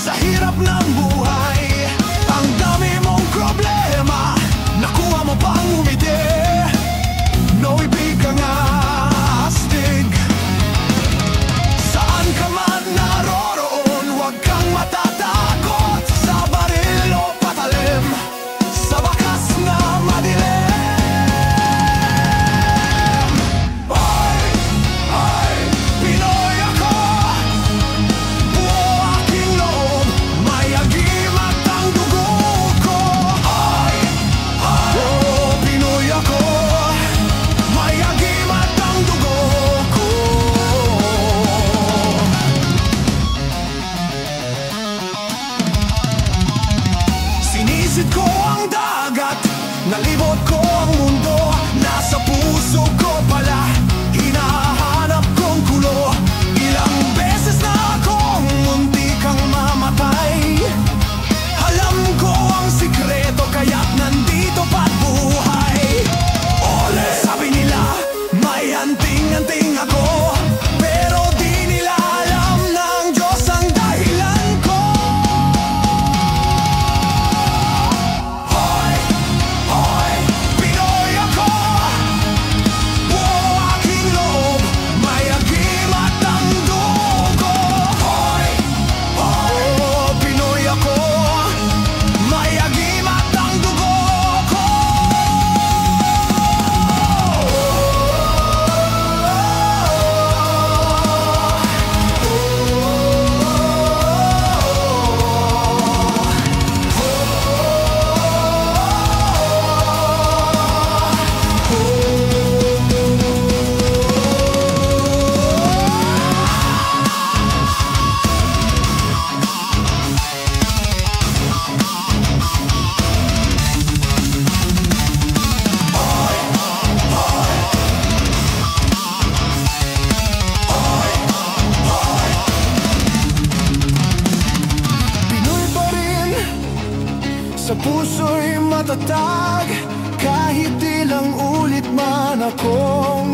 Sa hirap ng buhay, ang dami mong problema, nakuha mo pang umiti. No, ibig ka nga astig. Saan ka man naroroon, huwag kang matatakot sa baril o patalim, sa bakas na madilim. Ay, Pinoy ako, buo aking loob, may agim at ang dugo ko. Ay, Pinoy ako, may agim at ang dugo ko. Sinisid ko ang dagat, nalibot ko ang mundo, nasa puso ko pala hinahanap kong gulo. Ilang beses na akong muntik kang mamatay, alam ko ang sikreto kaya't nandito pa't buhay. Ole! Sabi nila may anting-anting ako, pero di nila alam ng Diyos ang dahilan ko. Hoy, Pinoy ako, buo aking loob, may agim at ang dugo. Hoy, Pinoy ako, may agim at ang dugo ko. Pinoy pa rin, sa puso'y matatag, kahit ilang ulit man akong